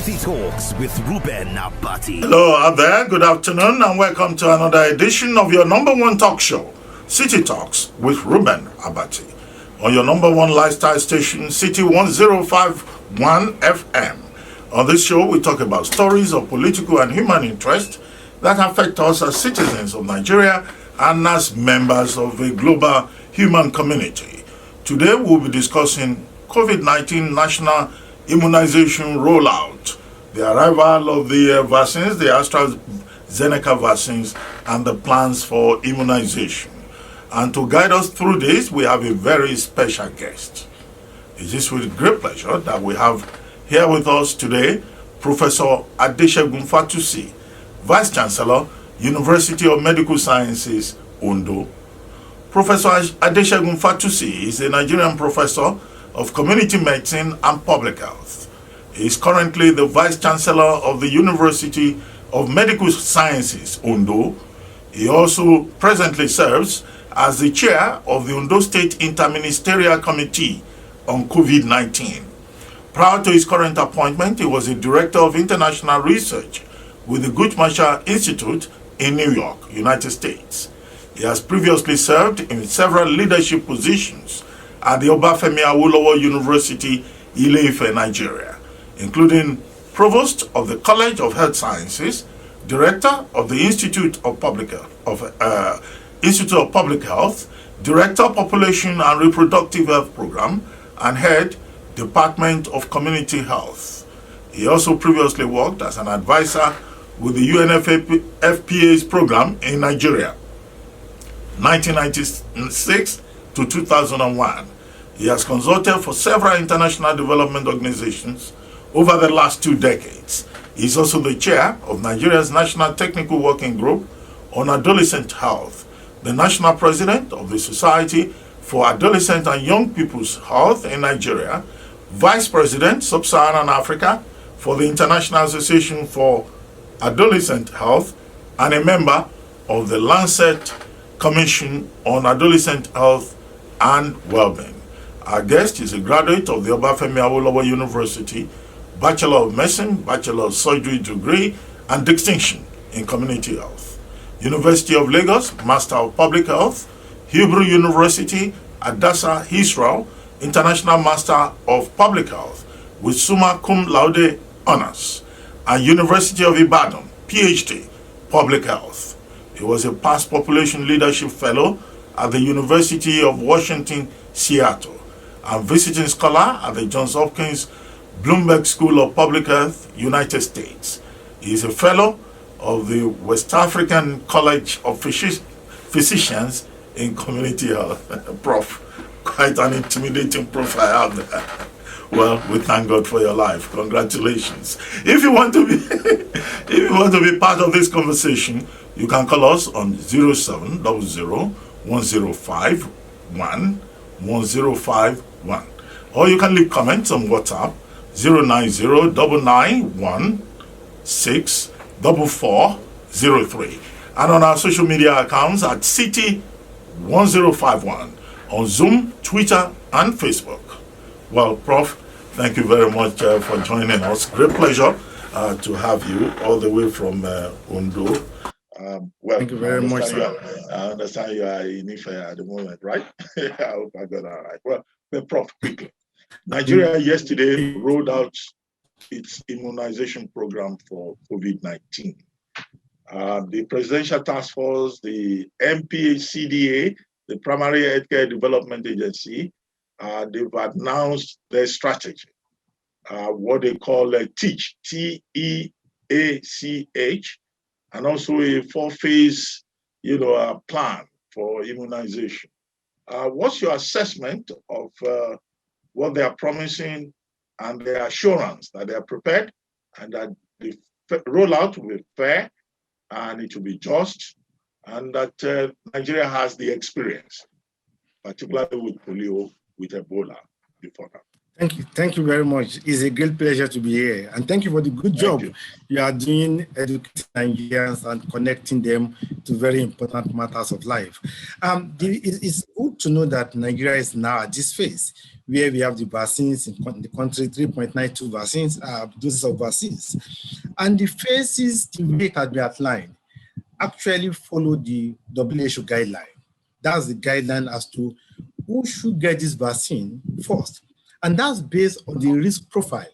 City Talks with Reuben Abati. Hello out there, good afternoon and welcome to another edition of your number one talk show, City Talks with Reuben Abati, on your number one lifestyle station, City 1051 FM. On this show, we talk about stories of political and human interest that affect us as citizens of Nigeria and as members of a global human community. Today, we'll be discussing COVID-19 national immunization rollout, the arrival of the vaccines, the AstraZeneca vaccines, and the plans for immunization. And to guide us through this, we have a very special guest. It is with great pleasure that we have here with us today Professor Adesegun Fatusi, Vice Chancellor, University of Medical Sciences, Ondo. Professor Adesegun Fatusi is a Nigerian professor of Community Medicine and Public Health. He is currently the Vice Chancellor of the University of Medical Sciences, Ondo. He also presently serves as the Chair of the Ondo State Interministerial Committee on COVID-19. Prior to his current appointment, he was a Director of International Research with the Guttmacher Institute in New York, United States. He has previously served in several leadership positions at the Obafemi Awolowo University, Ile-Ife, Nigeria, including Provost of the College of Health Sciences, Director of the Institute of Public Health, Director Population and Reproductive Health Program, and Head Department of Community Health. He also previously worked as an advisor with the UNFPA's program in Nigeria, 1996 to 2001. He has consulted for several international development organizations over the last 2 decades. He is also the chair of Nigeria's National Technical Working Group on Adolescent Health, the national president of the Society for Adolescent and Young People's Health in Nigeria, vice president, Sub-Saharan Africa, for the International Association for Adolescent Health, and a member of the Lancet Commission on Adolescent Health and Wellbeing. Our guest is a graduate of the Obafemi Awolowo University, Bachelor of Medicine, Bachelor of Surgery degree, and distinction in Community Health. University of Lagos, Master of Public Health, Hebrew University, Adasa, Israel, International Master of Public Health with Summa Cum Laude Honors, and University of Ibadan, PhD, Public Health. He was a past Population Leadership Fellow at the University of Washington, Seattle, and visiting scholar at the Johns Hopkins Bloomberg School of Public Health, United States. He is a fellow of the West African College of Physicians in Community Health. Prof, quite an intimidating profile out there. Well, we thank God for your life. Congratulations. If you want to be part of this conversation, you can call us on 0700 105 1051, or you can leave comments on WhatsApp 09099164403, and on our social media accounts at City1051 on Zoom, Twitter, and Facebook. Well, Prof, thank you very much for joining us. Great pleasure to have you all the way from Ondo. Well, thank you very much, sir. I understand you are in Ife at the moment, right? I hope I got that right. Well, Prof, quickly. Nigeria yesterday rolled out its immunization program for COVID-19. The Presidential Task Force, the MPHCDA, the Primary Healthcare Development Agency, they've announced their strategy, what they call TEACH, TEACH, and also a 4-phase, plan for immunization. What's your assessment of what they are promising and their assurance that they are prepared and that the rollout will be fair and it will be just, and that Nigeria has the experience, particularly with polio, with Ebola before that? Thank you very much. It's a great pleasure to be here. And thank you for the good job you are doing educating Nigerians and connecting them to very important matters of life. It's good to know that Nigeria is now at this phase where we have the vaccines in the country, 3.92 vaccines, doses of vaccines. And the phases, the way it has been outlined, actually follow the WHO guideline. That's the guideline as to who should get this vaccine first. And that's based on the risk profile.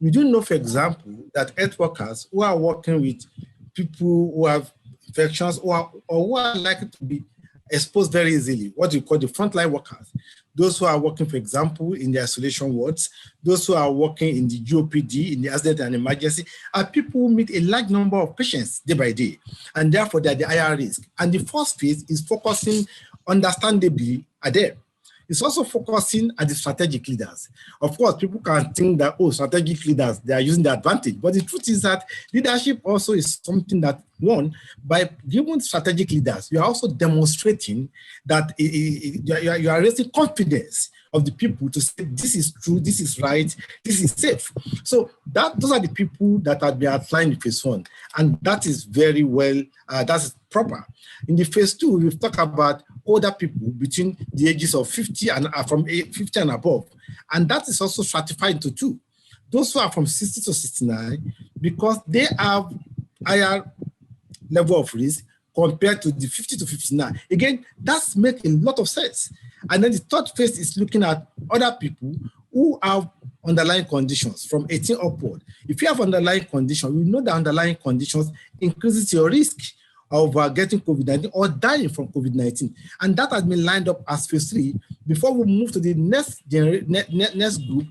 We do know, for example, that health workers who are working with people who have infections or who are likely to be exposed very easily, what we call the frontline workers, those who are working, for example, in the isolation wards, those who are working in the GOPD, in the accident and emergency, are people who meet a large number of patients day by day, and therefore they're the higher risk. And the first phase is focusing, understandably, at them. It's also focusing at the strategic leaders. Of course, people can think that, oh, strategic leaders, they are using the advantage. But the truth is that leadership also is something that, one, by giving strategic leaders, you are also demonstrating that you are raising confidence of the people to say, this is true, this is right, this is safe. So those are the people that have been outlined in phase one. And that is very well, that's proper. In the phase two, we've talked about older people between the ages of 50 and from 50 and above. And that is also stratified into two. Those who are from 60 to 69, because they have higher level of risk compared to the 50 to 59. Again, that's making a lot of sense. And then the third phase is looking at other people who have underlying conditions from 18 upward. If you have underlying conditions, we know that underlying conditions increases your risk of getting COVID-19 or dying from COVID-19. And that has been lined up as phase three before we move to the next group,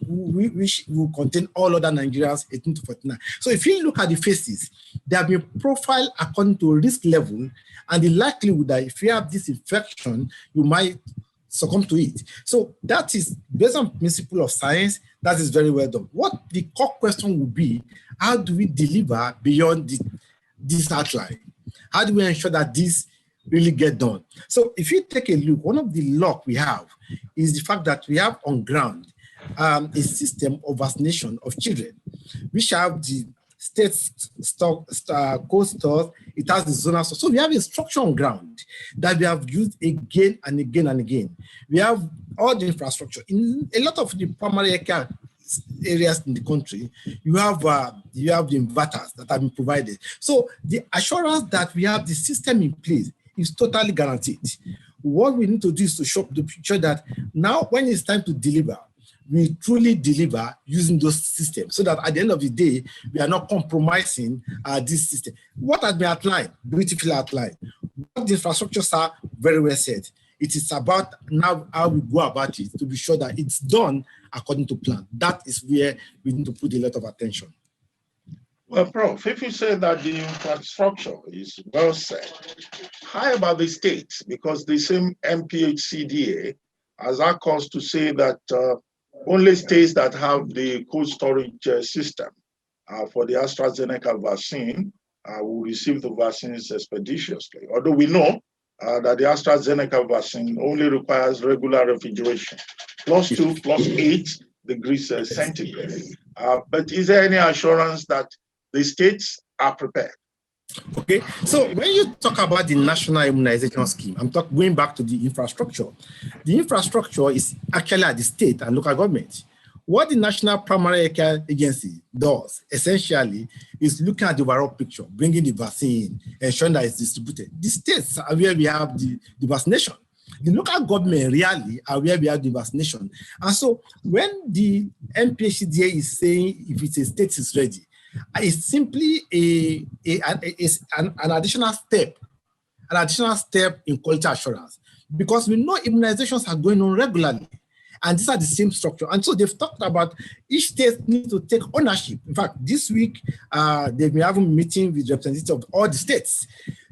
which will contain all other Nigerians 18 to 49. So if you look at the phases, they have been profiled according to risk level and the likelihood that if you have this infection, you might succumb to it. So that is based on principle of science, that is very well done. What the core question will be, how do we deliver beyond this outline? How do we ensure that this really get done? So if you take a look, one of the luck we have is the fact that we have on ground a system of vaccination of children, which have the state code stores, it has the zonal store. So we have a structure on ground that we have used again and again and again. We have all the infrastructure. In a lot of the primary care areas in the country, you have the inverters that have been provided. So the assurance that we have the system in place is totally guaranteed. What we need to do is to show the picture that now when it's time to deliver, we truly deliver using those systems so that at the end of the day, we are not compromising this system. What has been outlined, beautifully outlined. What the infrastructures are, very well said. It is about now how we go about it to be sure that it's done according to plan. That is where we need to put a lot of attention. Well, Prof, if you say that the infrastructure is well set, how about the states? Because the same MPHCDA has our cause to say that only states that have the cold storage system for the AstraZeneca vaccine will receive the vaccines expeditiously. Although we know that the AstraZeneca vaccine only requires regular refrigeration, +2, +8 degrees centigrade. But is there any assurance that the states are prepared? Okay, so when you talk about the national immunization scheme, I'm going back to the infrastructure. The infrastructure is actually at the state and local government. What the National Primary Care Agency does, essentially, is looking at the overall picture, bringing the vaccine, ensuring that it's distributed. The states are where we have the vaccination. The local government really are where we have the vaccination. And so when the MPHCDA is saying if it's a state is ready, it's simply an additional step in quality assurance, because we know immunizations are going on regularly, and these are the same structure. And so they've talked about each state needs to take ownership. In fact, this week they've been having a meeting with representatives of all the states.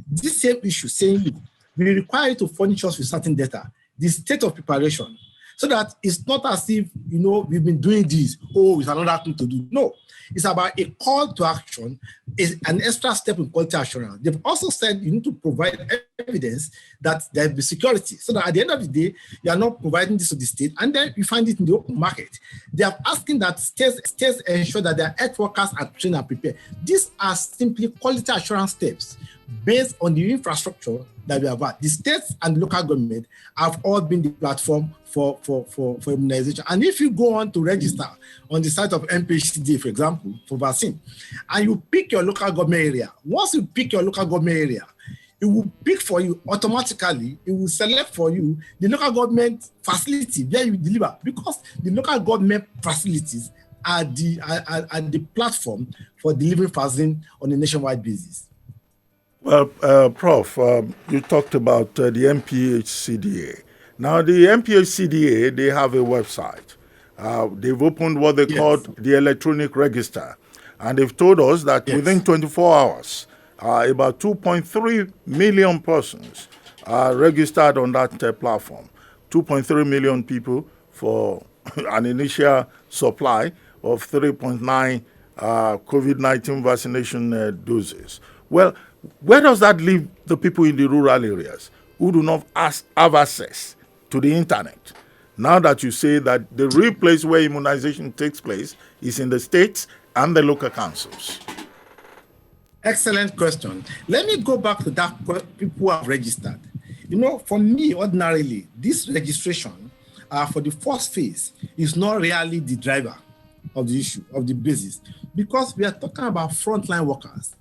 This same issue saying we require you to furnish us with certain data, the state of preparation. So that it's not as if, we've been doing this, it's another thing to do. No, it's about a call to action, is an extra step in quality assurance. They've also said you need to provide evidence that there will be security, so that at the end of the day, you are not providing this to the state, and then you find it in the open market. They are asking that states ensure that their health workers are trained and prepared. These are simply quality assurance steps based on the infrastructure that we have had. The states and the local government have all been the platform for immunization. And if you go on to register on the site of MPHCD, for example, for vaccine, and you pick your local government area, once you pick your local government area, it will pick for you automatically. It will select for you the local government facility where you deliver, because the local government facilities are the platform for delivering vaccine on a nationwide basis. Well, Prof, you talked about the MPHCDA. Now, the MPHCDA, they have a website. They've opened what they call the electronic register. And they've told us that within 24 hours, about 2.3 million persons are registered on that platform. 2.3 million people for an initial supply of 3.9 COVID-19 vaccination doses. Well, where does that leave the people in the rural areas who do not have access to the internet? Now that you say that the real place where immunization takes place is in the states and the local councils. Excellent question. Let me go back to that people who have registered. For me, ordinarily, this registration for the first phase is not really the driver of the issue, of the basis, because we are talking about frontline workers.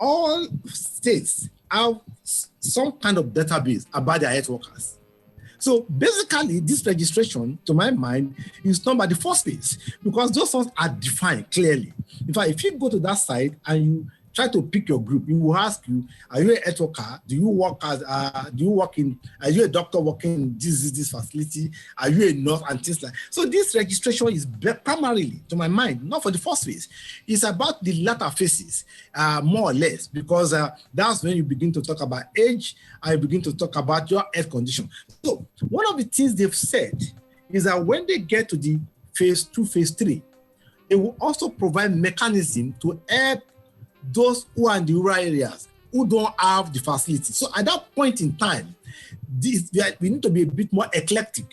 All states have some kind of database about their health workers. So basically, this registration, to my mind, is not by the first phase, because those ones are defined clearly. In fact, if you go to that site and you try to pick your group, it will ask you, are you a health worker? Are you a doctor working in this facility? Are you a nurse? And things like that. So this registration is primarily, to my mind, not for the first phase. It's about the latter phases, more or less, because that's when you begin to talk about age and you begin to talk about your health condition. So one of the things they've said is that when they get to the phase 2, phase 3, it will also provide mechanism to help those who are in the rural areas who don't have the facility. So at that point in time, we need to be a bit more eclectic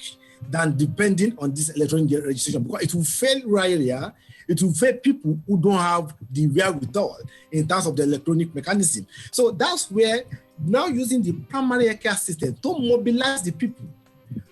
than depending on this electronic registration, because it will fail rural area, it will fail people who don't have the wherewithal in terms of the electronic mechanism. So that's where now using the primary care system to mobilize the people,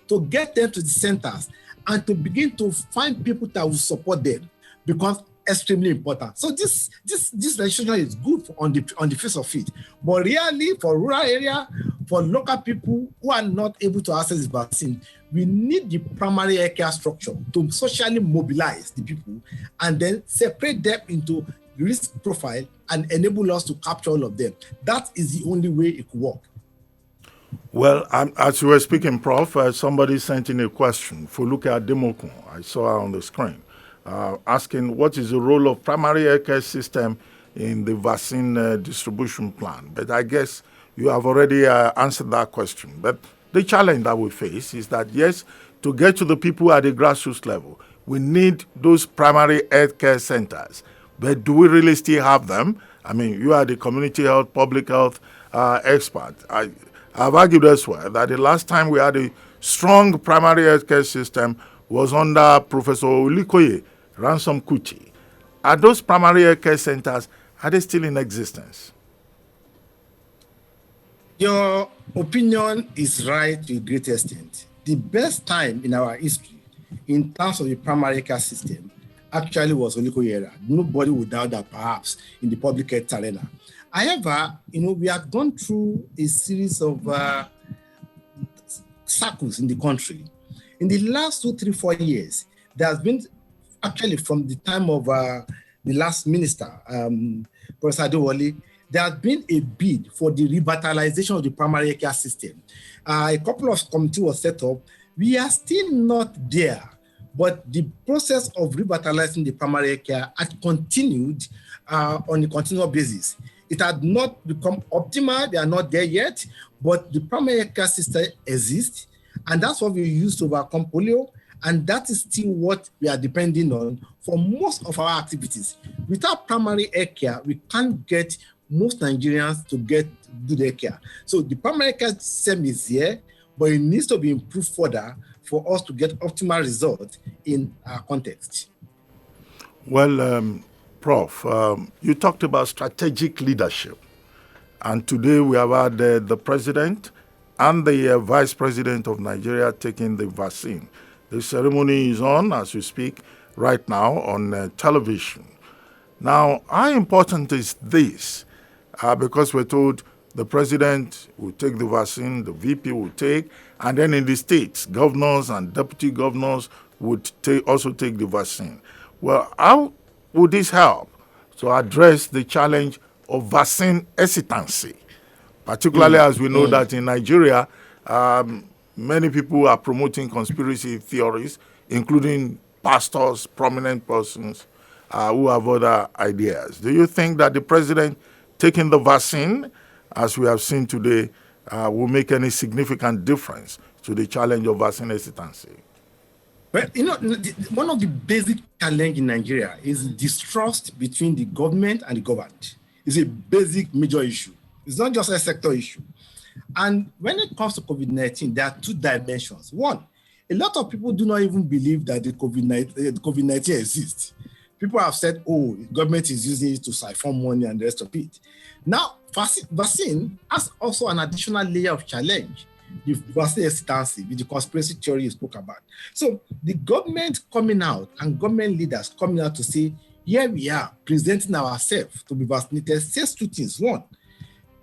to get them to the centers, and to begin to find people that will support them, becomes extremely important. So this registration is good on the face of it, but really for rural area, for local people who are not able to access the vaccine, we need the primary care structure to socially mobilize the people and then separate them into risk profile and enable us to capture all of them. That is the only way it could work. Well, as you were speaking, Prof, somebody sent in a question for Luke Ademokun. I saw her on the screen. Asking what is the role of primary health care system in the vaccine distribution plan. But I guess you have already answered that question. But the challenge that we face is that, yes, to get to the people at the grassroots level, we need those primary health care centers. But do we really still have them? I mean, you are the community health, public health expert. I've argued elsewhere that the last time we had a strong primary health care system was under Professor Olikoye Ransom Kuti. Are those primary health care centers, are they still in existence? Your opinion is right to a great extent. The best time in our history, in terms of the primary care system, actually was Olikoye era. Nobody would doubt that, perhaps, in the public health arena. However, we have gone through a series of circles in the country. In the last 2, 3, 4 years, there has been, actually from the time of the last minister, Professor Adewale, there has been a bid for the revitalization of the primary care system. A couple of committees were set up. We are still not there, but the process of revitalizing the primary care has continued on a continual basis. It had not become optimal. They are not there yet, but the primary care system exists. And that's what we use to overcome polio. And that is still what we are depending on for most of our activities. Without primary health care, we can't get most Nigerians to get good health care. So the primary care system is here, but it needs to be improved further for us to get optimal results in our context. Well, Prof, you talked about strategic leadership. And today we have had the president and the vice president of Nigeria taking the vaccine. The ceremony is on as we speak right now on television. Now, how important is this? Because we're told the president will take the vaccine, the VP will take, and then in the states, governors and deputy governors would also take the vaccine. Well, how would this help to address the challenge of vaccine hesitancy? Particularly as we know that in Nigeria, many people are promoting conspiracy theories, including pastors, prominent persons who have other ideas. Do you think that the president taking the vaccine, as we have seen today, will make any significant difference to the challenge of vaccine hesitancy? Well, one of the basic challenges in Nigeria is distrust between the government and the governed. It's a basic major issue. It's not just a sector issue. And when it comes to COVID-19, there are two dimensions. One, a lot of people do not even believe that the COVID-19 exists. People have said, oh, the government is using it to siphon money and the rest of it. Now, vaccine has also an additional layer of challenge, the vaccine hesitancy, with the conspiracy theory you spoke about. So the government coming out and government leaders coming out to say, here we are presenting ourselves to be vaccinated, says two things. One,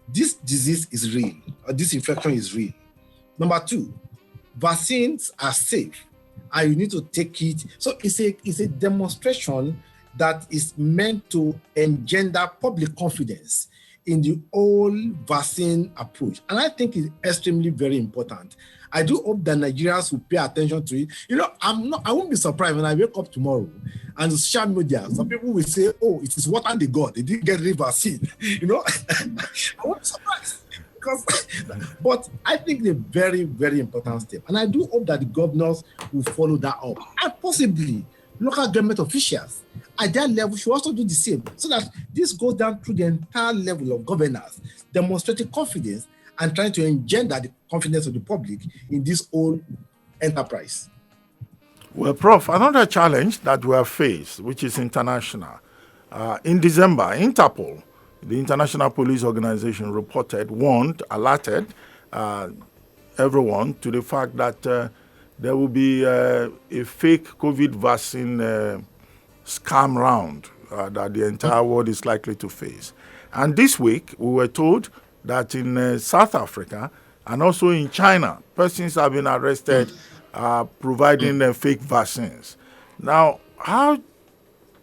this disease is real, or this infection is real. Number two, vaccines are safe, and you need to take it. So it's a demonstration that is meant to engender public confidence in the whole vaccine approach. And I think it's extremely very important. I do hope that Nigerians will pay attention to it. I won't be surprised when I wake up tomorrow and social media, some people will say, oh, it is water they got. They didn't get the vaccine. I won't be surprised. But I think it's a very, very important step. And I do hope that the governors will follow that up. And possibly local government officials at their level should also do the same, so that this goes down through the entire level of governance, demonstrating confidence and trying to engender the confidence of the public in this whole enterprise. Well, Prof, another challenge that we have faced, which is international. In December, Interpol, the International Police Organization, alerted everyone to the fact that there will be a fake COVID vaccine scam round that the entire world is likely to face. And this week, we were told that in South Africa and also in China, persons have been arrested providing fake vaccines. Now, how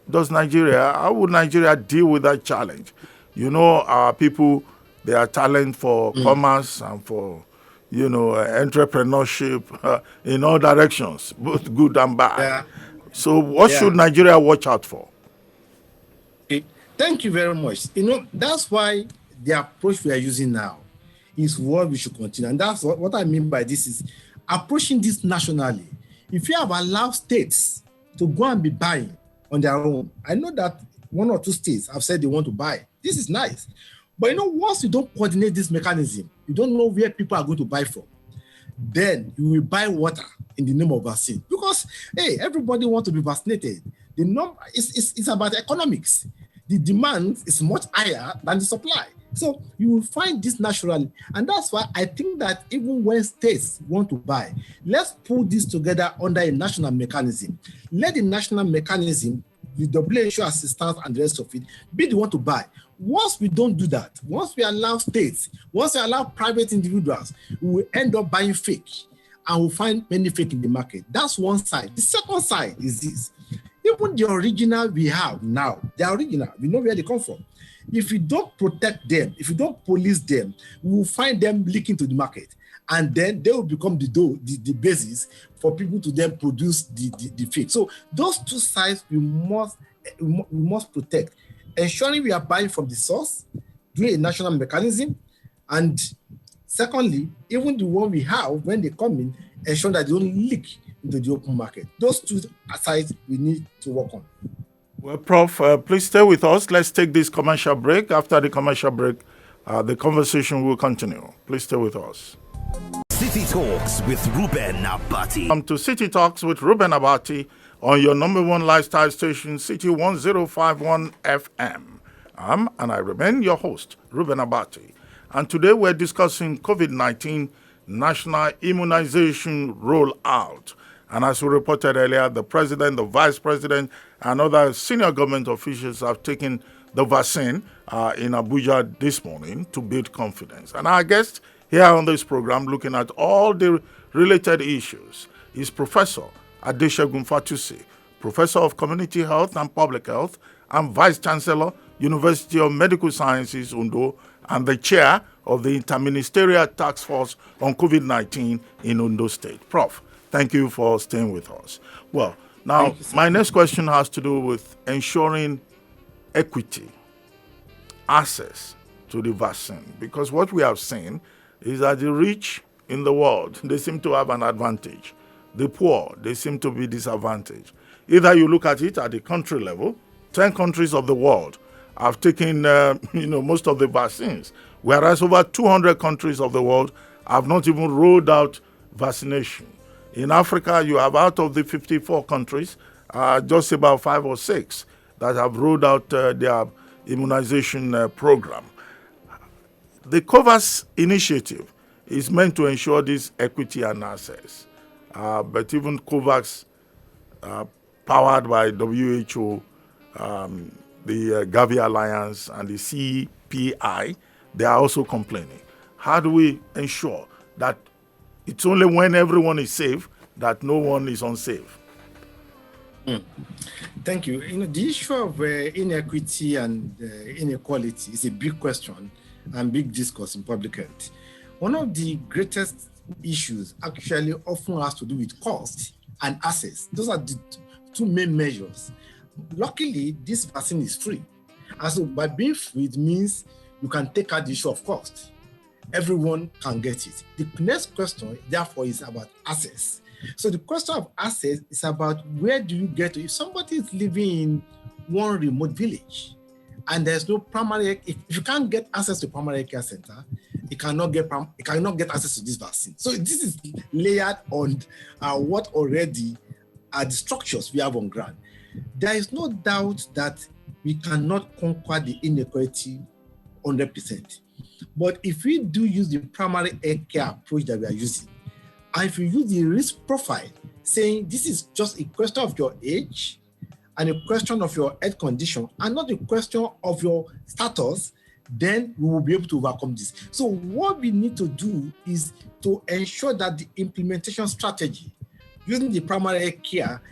would Nigeria deal with that challenge? Our people, they are talent for commerce and for, entrepreneurship in all directions, both good and bad. Yeah. So what should Nigeria watch out for? Okay. Thank you very much. That's why the approach we are using now is what we should continue. And that's what I mean by this is approaching this nationally. If you have allowed states to go and be buying on their own, I know that one or two states have said they want to buy. This is nice. But once you don't coordinate this mechanism, you don't know where people are going to buy from, then you will buy water in the name of vaccine. Because, hey, everybody wants to be vaccinated. The number it's about economics. The demand is much higher than the supply. So you will find this naturally. And that's why I think that even when states want to buy, let's pull this together under a national mechanism. Let the national mechanism, the WHO assistance and the rest of it, be the one to buy. Once we don't do that, once we allow states, once we allow private individuals, we will end up buying fake, and we'll find many fake in the market. That's one side. The second side is this. Even the original we have now, the original, we know where they come from. If you don't protect them, if you don't police them, we will find them leaking to the market. And then they will become the basis for people to then produce the fake. So those two sides we must protect, ensuring we are buying from the source, doing a national mechanism, and secondly, even the one we have when they come in, ensuring that they don't leak into the open market. Those two sides we need to work on. Well, Prof, please stay with us. Let's take this commercial break. After the commercial break, the conversation will continue. Please stay with us. City Talks with Reuben Abati. Welcome to City Talks with Reuben Abati on your number one lifestyle station, City 1051 FM. And I remain your host, Reuben Abati. And today we're discussing COVID-19 national immunization rollout. And as we reported earlier, the president, the vice president, and other senior government officials have taken the vaccine in Abuja this morning to build confidence. And our guest here on this program, looking at all the related issues, is Professor Adesegun Fatusi, Professor of Community Health and Public Health, and Vice Chancellor, University of Medical Sciences, Ondo, and the Chair of the Interministerial Task Force on COVID-19 in Ondo State. Prof, thank you for staying with us. Well, now, my next question has to do with ensuring equity, access to the vaccine, because what we have seen is that the rich in the world, they seem to have an advantage. The poor, they seem to be disadvantaged. Either you look at it at the country level, 10 countries of the world have taken most of the vaccines, whereas over 200 countries of the world have not even rolled out vaccination. In Africa, you have out of the 54 countries, just about 5 or 6 that have rolled out their immunization program. The COVAX initiative is meant to ensure this equity and access. But even COVAX, powered by WHO, the Gavi Alliance, and the CPI, they are also complaining. How do we ensure that it's only when everyone is safe that no one is unsafe? Thank you. The issue of inequity and inequality is a big question and big discourse in public health. One of the greatest issues actually often has to do with cost and access. Those are the two main measures. Luckily, this vaccine is free. And so by being free, it means you can take out the issue of cost. Everyone can get it. The next question, therefore, is about access. So the question of access is about where do you get to? If somebody is living in one remote village and there's no primary, if you can't get access to primary care center, you cannot get access to this vaccine. So this is layered on what already are the structures we have on ground. There is no doubt that we cannot conquer the inequality 100%. But if we do use the primary health care approach that we are using, and if you use the risk profile, saying this is just a question of your age and a question of your health condition and not a question of your status, then we will be able to overcome this. So what we need to do is to ensure that the implementation strategy using the primary health care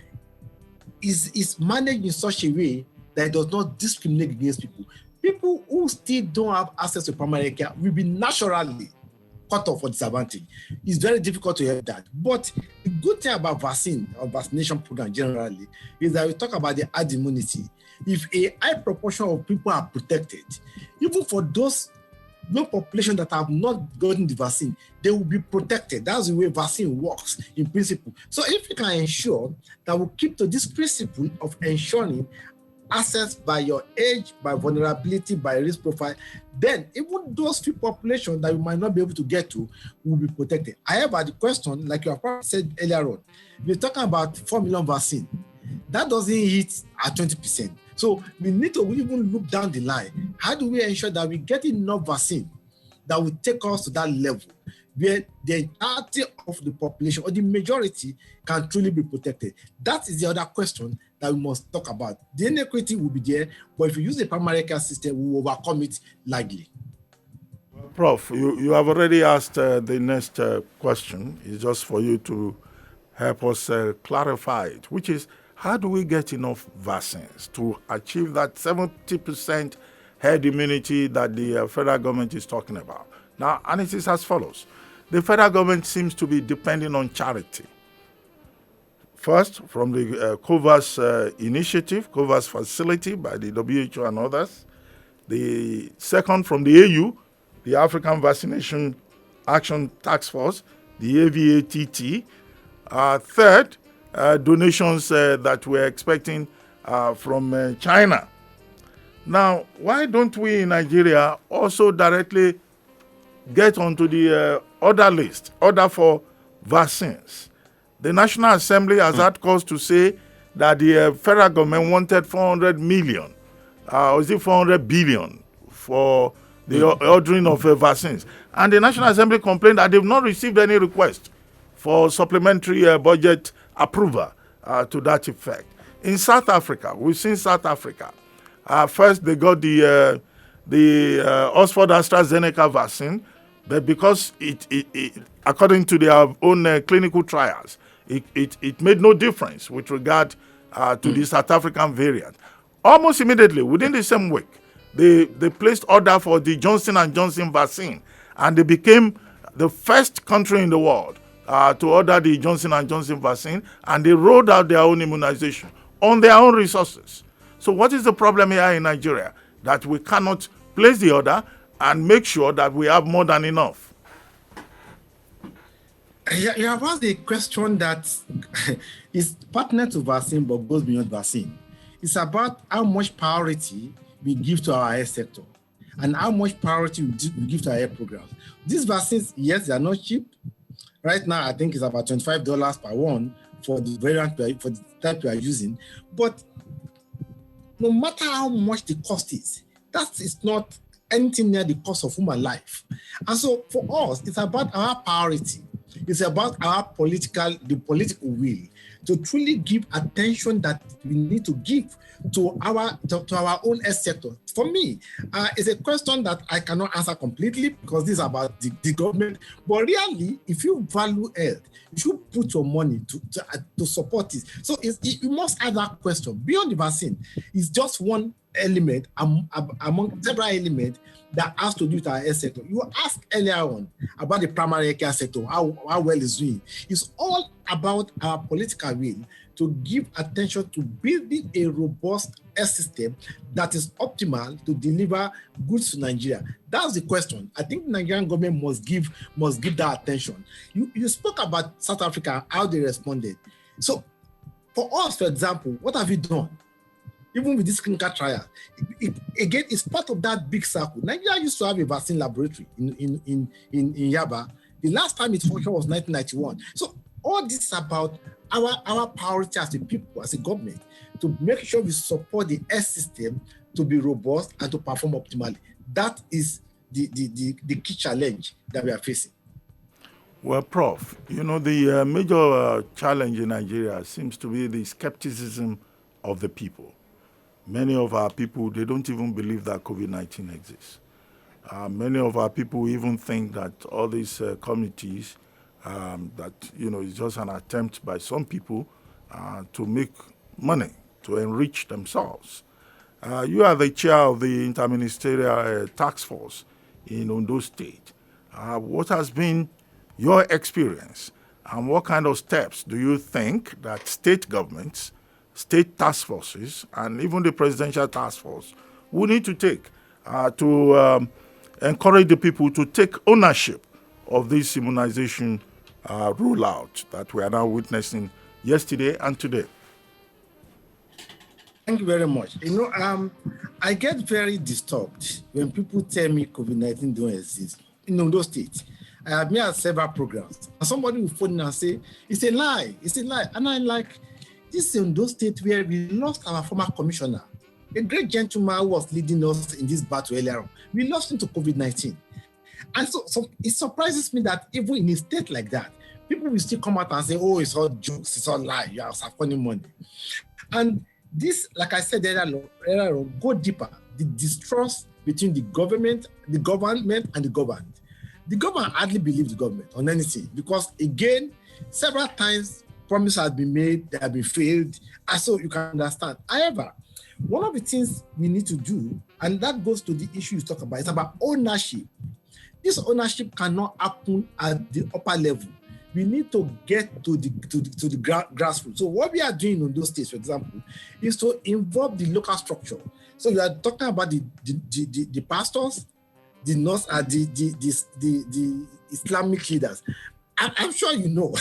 is managed in such a way that it does not discriminate against people. People who still don't have access to primary care will be naturally cut off for disadvantage. It's very difficult to hear that. But the good thing about vaccine or vaccination program generally is that we talk about the herd immunity. If a high proportion of people are protected, even for those low population that have not gotten the vaccine, they will be protected. That's the way vaccine works in principle. So if we can ensure that we keep to this principle of ensuring access by your age, by vulnerability, by risk profile, then even those few populations that you might not be able to get to will be protected. However, the question, like you have said earlier on, we're talking about 4 million vaccine. That doesn't hit at 20%. So we need to even look down the line. How do we ensure that we get enough vaccine that will take us to that level where the entirety of the population or the majority can truly be protected? That is the other question that we must talk about. The inequity will be there, but if we use the primary care system, we will overcome it largely. Prof, you have already asked the next question. It's just for you to help us clarify it, which is, how do we get enough vaccines to achieve that 70% herd immunity that the federal government is talking about? Now, and it is as follows. The federal government seems to be depending on charity. First, from the COVAX initiative, COVAX facility by the WHO and others. The second, from the AU, the African Vaccination Action Task Force, the AVATT. Third, donations that we're expecting from China. Now, why don't we in Nigeria also directly get onto the order for vaccines? The National Assembly has had cause to say that the federal government wanted 400 million, or is it 400 billion for the ordering of vaccines. And the National Assembly complained that they've not received any request for supplementary budget approval to that effect. In South Africa, we've seen South Africa. First, they got the Oxford AstraZeneca vaccine, but because it according to their own clinical trials, it made no difference with regard to the South African variant. Almost immediately, within the same week, they placed order for the Johnson & Johnson vaccine, and they became the first country in the world to order the Johnson & Johnson vaccine, and they rolled out their own immunization on their own resources. So what is the problem here in Nigeria? That we cannot place the order and make sure that we have more than enough. You have asked a question that is pertinent to vaccine but goes beyond vaccine. It's about how much priority we give to our health sector and how much priority we give to our health programs. These vaccines, yes, they are not cheap. Right now, I think it's about $25 per one for the variant, for the type we are using. But no matter how much the cost is, that is not anything near the cost of human life. And so for us, it's about our priority. It's about our political will to truly give attention that we need to give to our own health sector. For me, it's a question that I cannot answer completely because this is about the government. But really, if you value health, you should put your money to support it. So you must ask that question. Beyond the vaccine, it's just one element among several elements that has to do with our health sector. You asked earlier on about the primary care sector, how well it's doing. It's all about our political will to give attention to building a robust health system that is optimal to deliver goods to Nigeria. That's the question. I think the Nigerian government must give that attention. You spoke about South Africa, how they responded. So for us, for example, what have you done? Even with this clinical trial, again, it's part of that big circle. Nigeria used to have a vaccine laboratory in Yaba. The last time it functioned was 1991. So all this is about our priority as a people, as a government, to make sure we support the health system to be robust and to perform optimally. That is the key challenge that we are facing. Well, Prof, the major challenge in Nigeria seems to be the skepticism of the people. Many of our people, they don't even believe that COVID-19 exists. Many of our people even think that all these committees, that, it's just an attempt by some people to make money, to enrich themselves. You are the chair of the Interministerial Task Force in Ondo State. What has been your experience, and what kind of steps do you think that state governments, state task forces, and even the presidential task force will need to take to encourage the people to take ownership of this immunization rollout that we are now witnessing yesterday and today? Thank you very much. I get very disturbed when people tell me COVID-19 don't exist in Ondo State. I have been at several programs, and somebody will phone in and say, it's a lie. And I'm like, this is Ondo State where we lost our former commissioner, a great gentleman who was leading us in this battle earlier on. We lost him to COVID-19. And so it surprises me that even in a state like that, people will still come out and say, oh, it's all jokes, it's all lies, you are funny money. And this, like I said earlier on, go deeper. The distrust between the government and the governed. The government hardly believes the government on anything because, again, several times promises have been made, they have been failed, and so you can understand. However, one of the things we need to do, and that goes to the issue you talk about, it's about ownership. This ownership cannot happen at the upper level. We need to get to the grassroots. So what we are doing in those states, for example, is to involve the local structure. So you are talking about the pastors, the Islamic leaders. I'm sure you know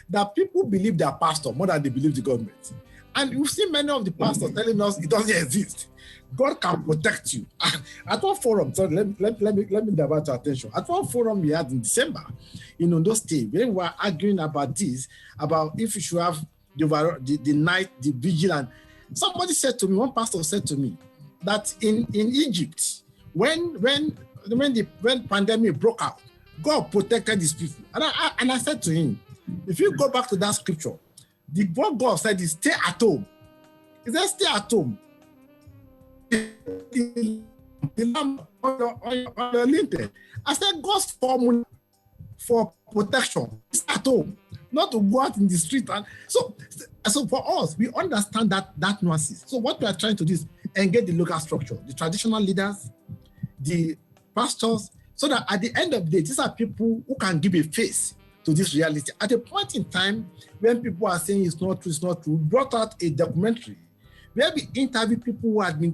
that people believe their pastor more than they believe the government. And you've seen many of the pastors telling us it doesn't exist. God can protect you. At one forum, sorry, let me divert your attention. At one forum we had in December in Ondo State, when we were arguing about this, about if you should have the night, the vigilance. Somebody said to me, one pastor said to me, that in Egypt, when pandemic broke out, God protected his people. And I said to him, if you go back to that scripture, what God said is stay at home. He said stay at home. The lamp on your lintel. I said God's formula for protection is at home, not to go out in the street. And so for us, we understand that nuances. So what we are trying to do is engage the local structure, the traditional leaders, the pastors, so that at the end of the day, these are people who can give a face to this reality. At a point in time when people are saying it's not true, we brought out a documentary where we interviewed people who had been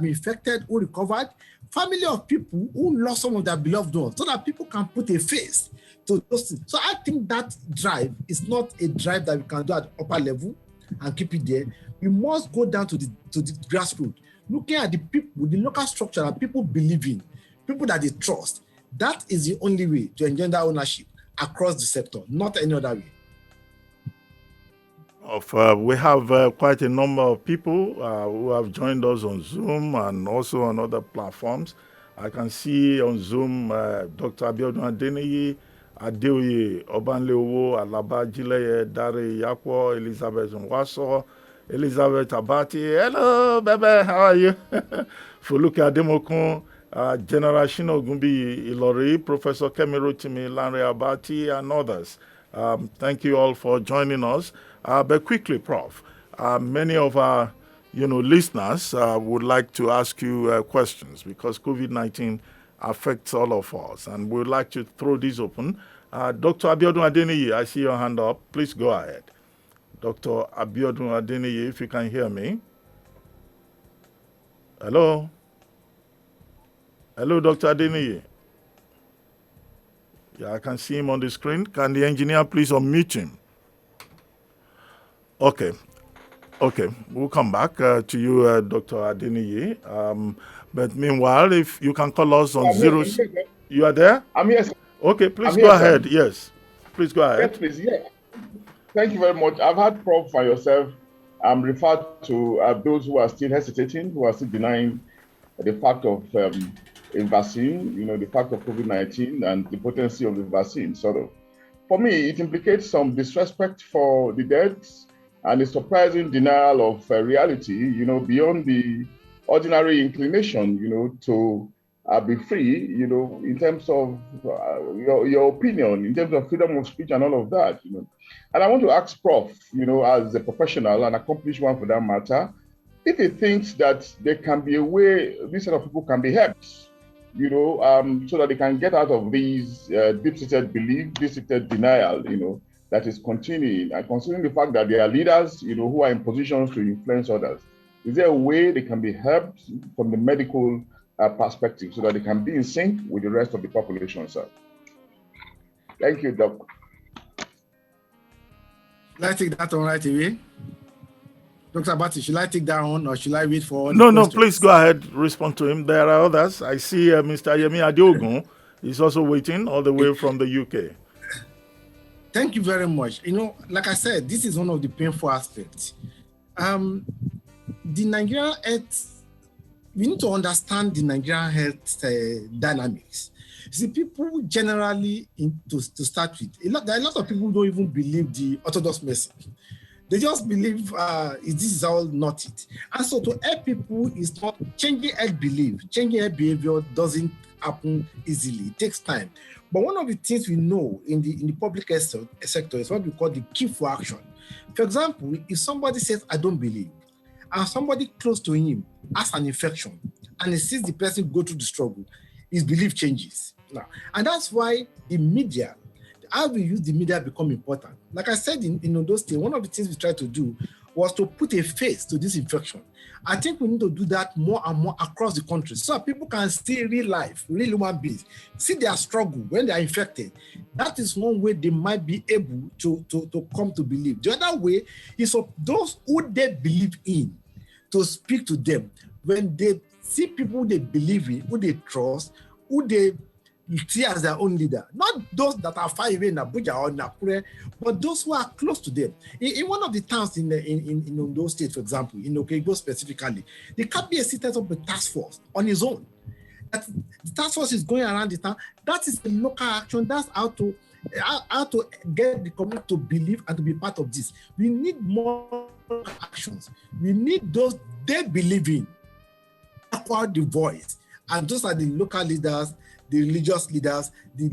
infected, who recovered, family of people who lost some of their beloved ones, so that people can put a face to those things. So I think that drive is not a drive that we can do at upper level and keep it there. We must go down to the grassroots, looking at the people, the local structure that people believe in, people that they trust. That is the only way to engender ownership across the sector, not any other way. We have quite a number of people who have joined us on Zoom and also on other platforms. I can see on Zoom Dr. Abiodun Adeniyi, Adeoye Obanleowo, Alaba Jileye, Dare Yakwo, Elizabeth Nwaso, Elizabeth Abati. Hello, baby, how are you? Foluke Ademokun, General Shino Gumbi Ilori, Professor Kemi Rotimi, Lanre Abati, and others. Thank you all for joining us. But quickly, Prof, many of our listeners would like to ask you questions because COVID-19 affects all of us, and we would like to throw this open. Dr. Abiodun Adeniyi, I see your hand up. Please go ahead. Dr. Abiodun Adeniyi, if you can hear me. Hello? Hello, Dr. Adeniyi. Yeah, I can see him on the screen. Can the engineer please unmute him? Okay, we'll come back to you, Dr. Adeniyi. But meanwhile, if you can call us on zeros. You are there? I'm here. Okay, please go ahead. Yes, please go ahead. Yes, please. Yeah. Thank you very much. I've had Prof and yourself referred to those who are still hesitating, who are still denying the fact of a vaccine, the fact of COVID-19 and the potency of the vaccine, sort of. For me, it implicates some disrespect for the dead and a surprising denial of reality, beyond the ordinary inclination, to be free, in terms of your opinion, in terms of freedom of speech and all of that, And I want to ask Prof, as a professional, an accomplished one for that matter, if he thinks that there can be a way these sort of people can be helped, so that they can get out of these deep-seated belief, deep-seated denial, that is continuing, and considering the fact that there are leaders, who are in positions to influence others. Is there a way they can be helped from the medical perspective so that they can be in sync with the rest of the population, sir? Thank you, Doc. Should I take that on right away? Dr. Abati, should I take that on or should I wait for? No, please go ahead, respond to him. There are others. I see Mr. Yemi Adesegun is also waiting all the way from the UK. Thank you very much. Like I said, this is one of the painful aspects. The Nigerian health, we need to understand the Nigerian health dynamics. See, people generally, to start with, there are a lot of people who don't even believe the orthodox medicine. They just believe this is all not it. And so to help people is not changing health belief, changing health behavior doesn't happen easily. It takes time. But one of the things we know in the public health sector is what we call the key for action. For example, if somebody says, I don't believe, and somebody close to him has an infection, and he sees the person go through the struggle, his belief changes. Now, and that's why the media, how we use the media become important. Like I said in those days, one of the things we try to do was to put a face to this infection. I think we need to do that more and more across the country so that people can see real life, real human beings, see their struggle when they are infected. That is one way they might be able to come to believe. The other way is for those who they believe in to speak to them. When they see people they believe in, who they trust, who they see as their own leader, not those that are far away in Abuja or Nakure, but those who are close to them. In one of the towns in Ondo State, for example, in Okego specifically, the KBSC set up a task force on his own. That the task force is going around the town. That is a local action. That's how to get the community to believe and to be part of this. We need more actions. We need those they believe in, acquire the voice, and those are the local leaders, the religious leaders, the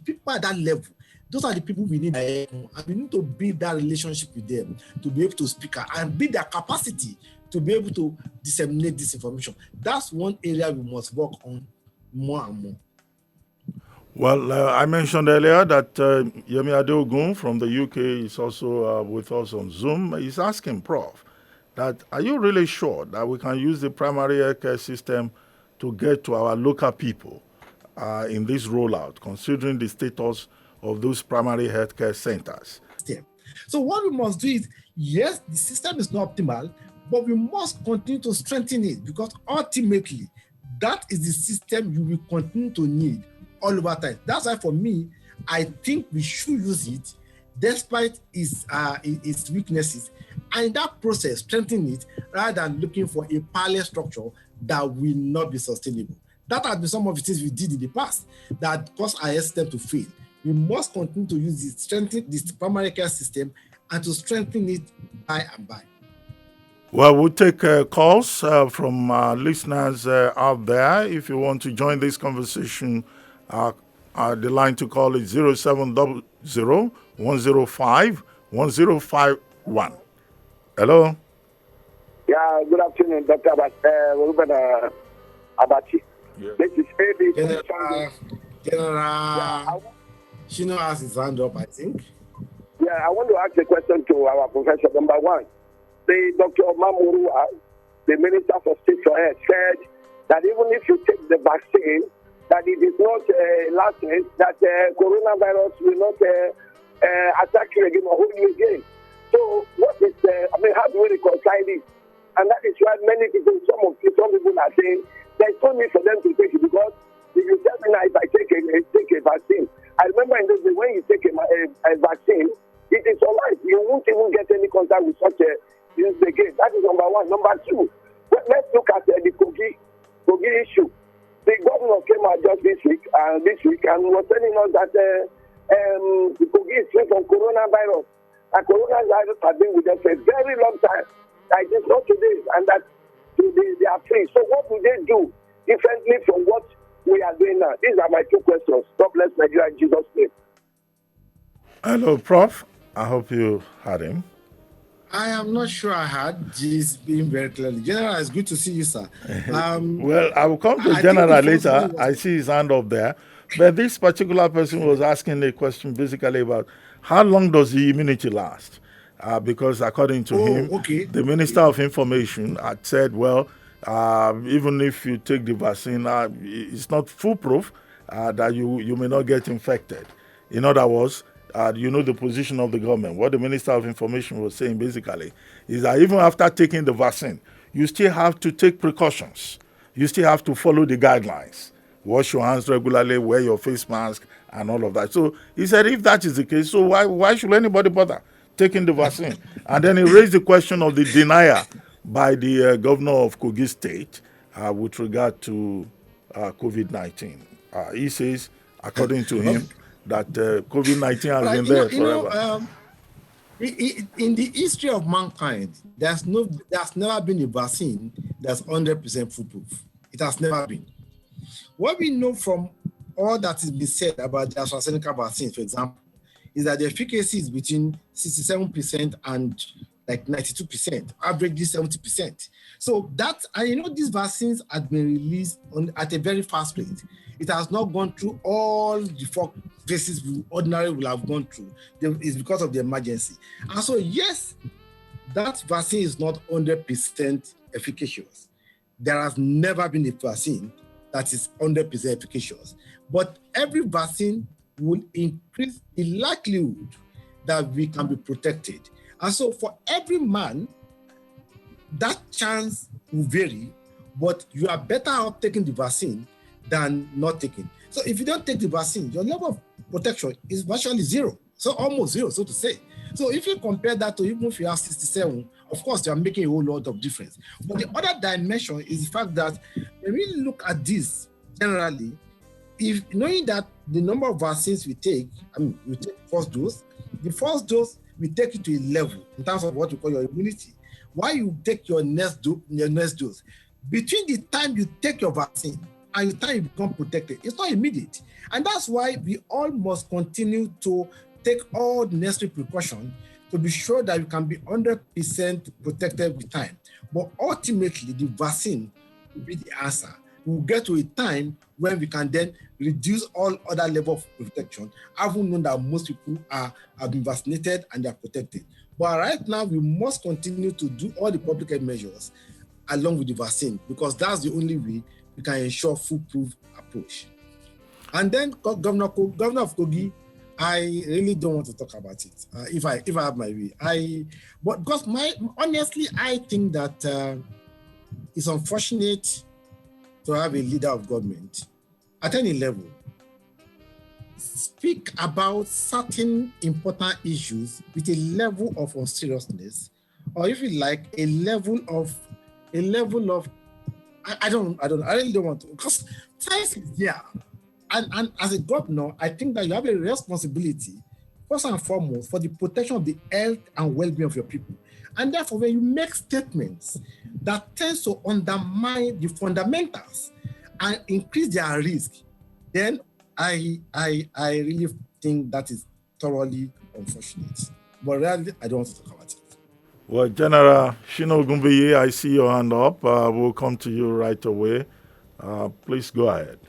people at that level. Those are the people we need, and we need to build that relationship with them to be able to speak and build their capacity to be able to disseminate this information. That's one area we must work on more and more. Well, I mentioned earlier that Yemi Adesegun from the UK is also with us on Zoom. He's asking Prof that, are you really sure that we can use the primary healthcare system to get to our local people in this rollout, considering the status of those primary healthcare centers? So what we must do is, yes, the system is not optimal, but we must continue to strengthen it, because ultimately, that is the system you will continue to need all over time. That's why for me, I think we should use it despite its weaknesses, and in that process, strengthen it rather than looking for a parallel structure that will not be sustainable. That has been some of the things we did in the past that caused our system to fail. We must continue to use it, strengthen this primary care system, and to strengthen it by and by. Well, we'll take calls from listeners out there. If you want to join this conversation, the line to call is 0700-105-1051. Hello? Yeah, good afternoon, Dr. Reuben Abati. Yeah. This is General Shino has his hand up, I think. Yeah, I want to ask a question to our professor. Number one, Dr. Mamuru, the Minister for State for Health, said that even if you take the vaccine, that it is not lasting, that coronavirus will not attack you again or hold you again. So what is, how do we reconcile this? And that is why many people, some people are saying there's no need for them to take it, because if you tell me now if I take a vaccine, I remember in those days when you take a vaccine, it is all right. You won't even get any contact with such a disease again. That is number one. Number two, let's look at the Kogi issue. The governor came out just this week and was telling us that the Kogi is free from coronavirus. And coronavirus has been with us for a very long time. Like it's not today, and that they are free. So what do they do differently from what we are doing now? These are my two questions. God bless Nigeria in Jesus' name. Hello, Prof. I hope you heard him. I am not sure I had this being very clearly. General, it's good to see you, sir. Well, I will come to General later. I see his hand up there. But this particular person was asking a question basically about how long does the immunity last? Because according to him, the Minister of Information had said, well, even if you take the vaccine, it's not foolproof that you may not get infected. In other words, the position of the government. What the Minister of Information was saying basically is that even after taking the vaccine, you still have to take precautions. You still have to follow the guidelines. Wash your hands regularly, wear your face mask, and all of that. So he said, if that is the case, so why should anybody bother taking the vaccine? And then he raised the question of the denial by the governor of Kogi State with regard to COVID-19. He says, according to him, that COVID-19 has been there forever. In the history of mankind, there's never been a vaccine that's 100% foolproof. It has never been. What we know from all that has been said about the AstraZeneca vaccine, for example, is that the efficacy is between 67% and like 92%, averagely 70%. So that, and these vaccines have been released at a very fast rate. It has not gone through all the 4 phases we ordinarily will have gone through. It's because of the emergency. And so, yes, that vaccine is not 100% efficacious. There has never been a vaccine that is 100% efficacious. But every vaccine will increase the likelihood that we can be protected. And so for every man, that chance will vary, but you are better off taking the vaccine than not taking. So if you don't take the vaccine, your level of protection is virtually zero. So almost zero, so to say. So if you compare that to even if you have 67, of course, you are making a whole lot of difference. But the other dimension is the fact that when we look at this generally, if knowing that the number of vaccines we take, we take first dose, the first dose, we take it to a level in terms of what you call your immunity. While you take your next dose, between the time you take your vaccine and the time you become protected, it's not immediate. And that's why we all must continue to take all the necessary precautions to be sure that you can be 100% protected with time. But ultimately, the vaccine will be the answer. We'll get to a time when we can then reduce all other level of protection, having known that most people have been vaccinated and they are protected. But right now, we must continue to do all the public health measures along with the vaccine, because that's the only way we can ensure foolproof approach. And then Governor of Kogi, I really don't want to talk about it. If I have my way, but because honestly, I think that it's unfortunate to have a leader of government at any level speak about certain important issues with a level of unseriousness, or if you like, a level of I really don't want to, because science is there. And as a governor, I think that you have a responsibility, first and foremost, for the protection of the health and well-being of your people. And therefore, when you make statements that tend to undermine the fundamentals and increase their risk, then I really think that is thoroughly unfortunate. But really, I don't want to talk about it. Well, General Shino Gumbiye, I see your hand up. We'll come to you right away. Please go ahead.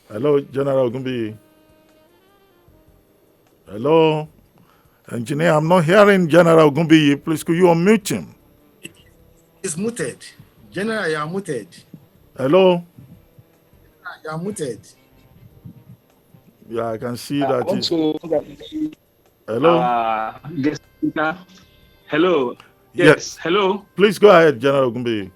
Hello, General Gumbiye. Hello? Engineer, I'm not hearing General Gumbiye. Please, could you unmute him? It's muted. General, you are muted. Hello? You are muted. Yeah, I can see that. Hello? Guest speaker. Hello? Yes. Hello? Please go ahead, General Gumbiye.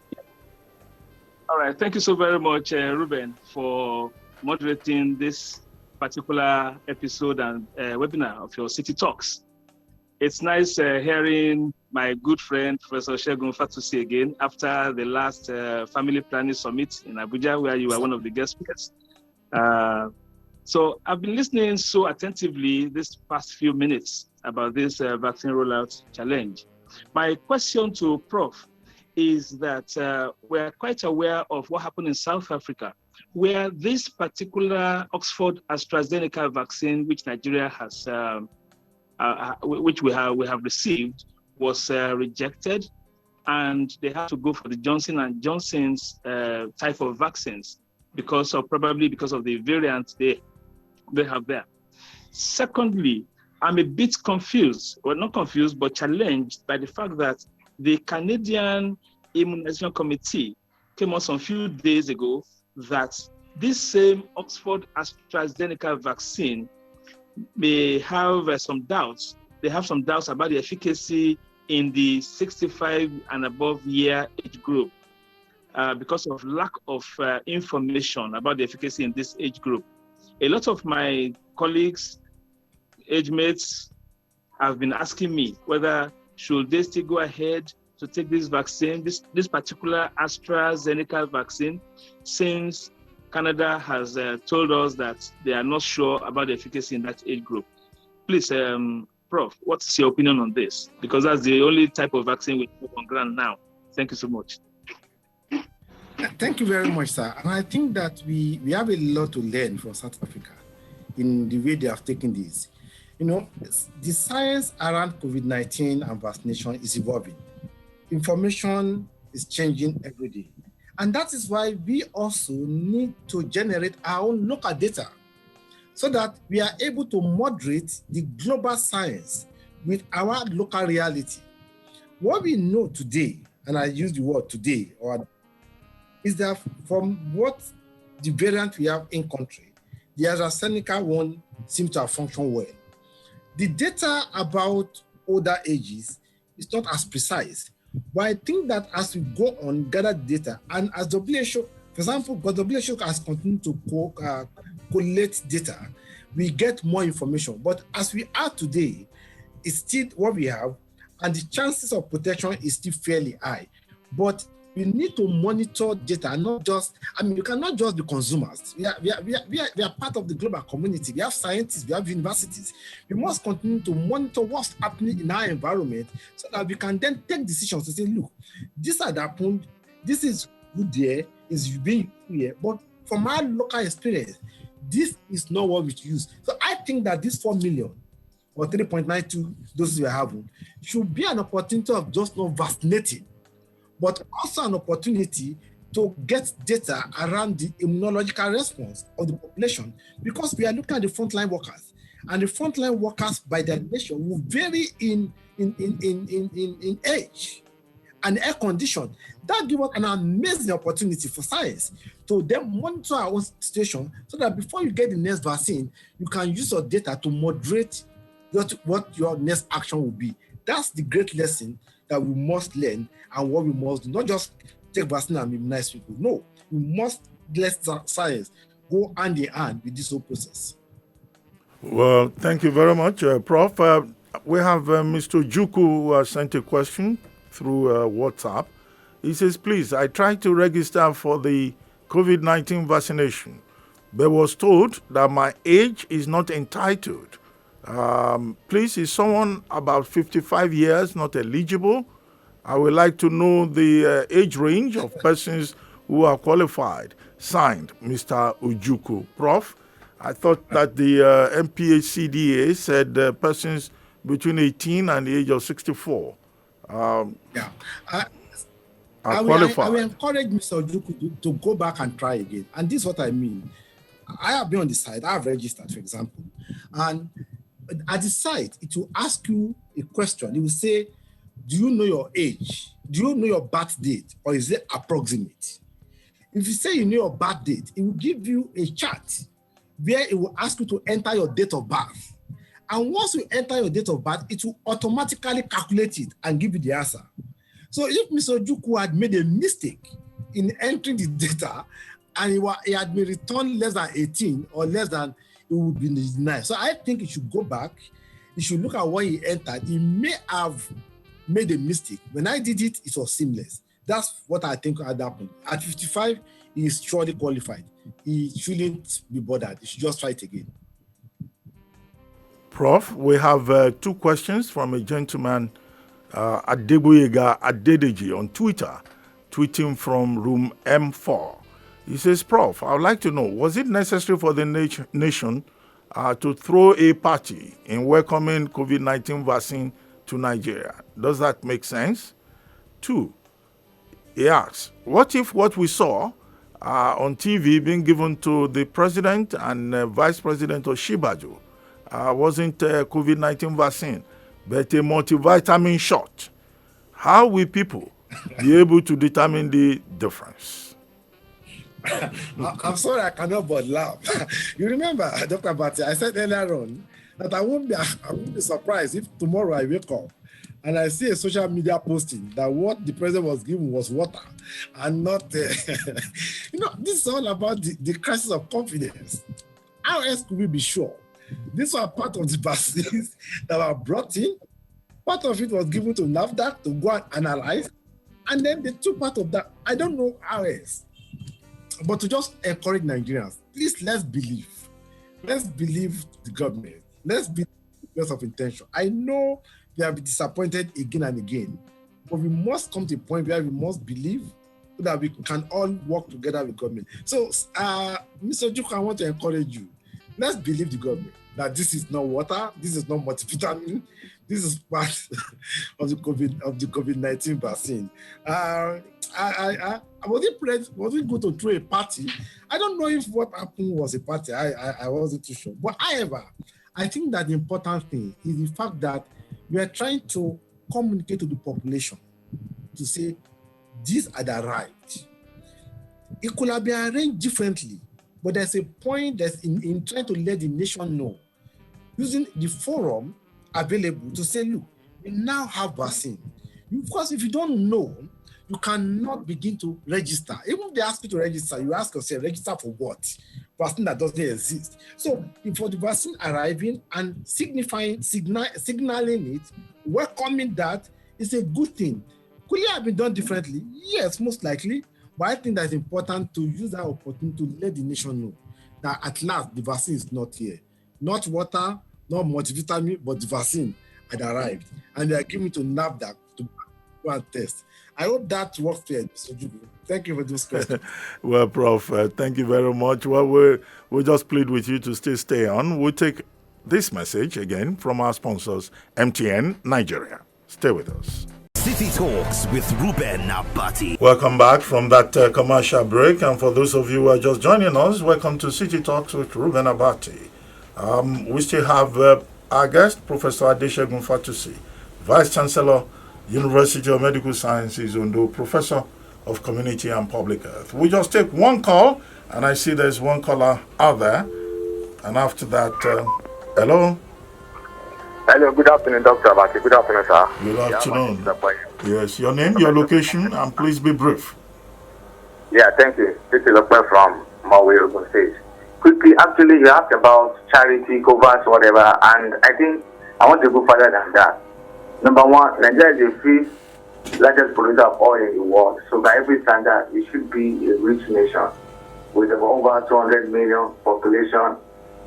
All right. Thank you so very much, Reuben, for moderating this particular episode and webinar of your City Talks. It's nice hearing my good friend, Professor Adesegun Fatusi again, after the last Family Planning Summit in Abuja, where you were one of the guest speakers. So I've been listening so attentively this past few minutes about this vaccine rollout challenge. My question to Prof is that we're quite aware of what happened in South Africa, where this particular Oxford AstraZeneca vaccine, which Nigeria has, which we have received, was rejected, and they had to go for the Johnson & Johnson's type of vaccines probably because of the variant they have there. Secondly, I'm a bit confused, well, not confused, but challenged by the fact that the Canadian Immunization Committee came out some few days ago that this same Oxford AstraZeneca vaccine may have some doubts. They have some doubts about the efficacy in the 65 and above year age group because of lack of information about the efficacy in this age group. A lot of my colleagues, age mates, have been asking me whether should they still go ahead to take this vaccine, this particular AstraZeneca vaccine, since Canada has told us that they are not sure about the efficacy in that age group. Please, Prof, what's your opinion on this? Because that's the only type of vaccine we have on ground now. Thank you so much. Thank you very much, sir. And I think that we have a lot to learn from South Africa in the way they have taken this. You know, the science around COVID-19 and vaccination is evolving. Information is changing every day. And that is why we also need to generate our own local data so that we are able to moderate the global science with our local reality. What we know today, and I use the word today, is that from what the variant we have in country, the AstraZeneca one seems to have functioned well. The data about older ages is not as precise, but I think that as we go on, gather data, and as WHO, for example, WHO has continued to collect data, we get more information. But as we are today, it's still what we have, and the chances of protection is still fairly high. But we need to monitor data, not just, you cannot just be consumers. We are part of the global community. We have scientists, we have universities. We must continue to monitor what's happening in our environment so that we can then take decisions to say, look, this had happened, this is good there, is being here, but from our local experience, this is not what we use. So I think that this 4 million or 3.92 doses we are having should be an opportunity of just not vaccinating, but also an opportunity to get data around the immunological response of the population, because we are looking at the frontline workers, and the frontline workers by their nature will vary in age and air condition. That gives us an amazing opportunity for science to then monitor our own situation so that before you get the next vaccine, you can use your data to moderate what your next action will be. That's the great lesson that we must learn, and what we must do, not just take vaccine and immunize people. No, we must let science go hand in hand with this whole process. Well, thank you very much, Prof. We have Mr. Juku who has sent a question through WhatsApp. He says, please, I tried to register for the COVID-19 vaccination, but was told that my age is not entitled. Please, is someone about 55 years not eligible? I would like to know the age range of persons who are qualified. Signed, Mr. Ujuku. Prof, I thought that the MPHCDA said persons between 18 and the age of 64 are qualified. I will encourage Mr. Ujuku to go back and try again. And this is what I mean. I have been on the site. I have registered, for example. And at the site, it will ask you a question. It will say, do you know your age? Do you know your birth date? Or is it approximate? If you say you know your birth date, it will give you a chart where it will ask you to enter your date of birth. And once you enter your date of birth, it will automatically calculate it and give you the answer. So if Mr. Juku had made a mistake in entering the data and he had been returned less than 18 or less than, it would be denied. So I think he should go back. He should look at what he entered. He may have made a mistake. When I did it, it was seamless. That's what I think had happened. At 55, he is surely qualified. He shouldn't be bothered. He should just try it again. Prof, we have 2 questions from a gentleman, Adeboyega Adedeji, on Twitter, tweeting from room M4. He says, Prof, I would like to know, was it necessary for the nation to throw a party in welcoming COVID-19 vaccine to Nigeria? Does that make sense? 2, he asks, what if what we saw on TV being given to the president and vice president of Shibaju wasn't a COVID-19 vaccine, but a multivitamin shot? How will people be able to determine the difference? I'm sorry, I cannot but laugh. You remember, Dr. Abati, I said earlier on that I won't be surprised if tomorrow I wake up and I see a social media posting that what the president was given was water and not, this is all about the crisis of confidence. How else could we be sure? These were part of the vaccines that were brought in. Part of it was given to NAFDAC to go and analyze. And then they took part of that. I don't know how else. But to just encourage Nigerians, please, let's believe. Let's believe the government. Let's be the best of intention. I know we have been disappointed again and again, but we must come to a point where we must believe so that we can all work together with government. So, Mr. Juku, I want to encourage you. Let's believe the government that this is not water, this is not multivitamin, this is part of the COVID-19 vaccine. Was it good to throw a party? I don't know if what happened was a party. I wasn't too sure. But however, I think that the important thing is the fact that we are trying to communicate to the population to say, these are the right. It could have been arranged differently, but there's a point that's in trying to let the nation know, using the forum available to say, look, we now have vaccine. Of course, if you don't know, you cannot begin to register. Even if they ask you to register, you ask yourself, register for what? Vaccine that doesn't exist. So for the vaccine arriving and signaling it, welcoming that is a good thing. Could it have been done differently? Yes, most likely. But I think that's important to use that opportunity to let the nation know that at last the vaccine is not here. Not water, not multivitamin, but the vaccine had arrived. And they are giving it to NAFDAC to go and test. I hope that works for you, Mr. Jugu. Thank you for this question. Well, Prof, thank you very much. Well, we'll just plead with you to stay on. We'll take this message again from our sponsors, MTN Nigeria. Stay with us. City Talks with Reuben Abati. Welcome back from that commercial break. And for those of you who are just joining us, welcome to City Talks with Reuben Abati. We still have our guest, Professor Adesegun Fatusi, Vice Chancellor, University of Medical Sciences, Ondo, Professor of Community and Public Health. We just take one call, and I see there's one caller out there. And after that, hello? Hello, good afternoon, Dr. Abati. Good afternoon, sir. Good afternoon. Yes, your name, your location, and please be brief. Yeah, thank you. This is Reuben from Maui, Ogun State. Quickly, actually, you asked about charity, covers, whatever, and I think I want to go further than that. Number one, Nigeria is the fifth largest producer of oil in the world. So by every standard, it should be a rich nation with over 200 million population.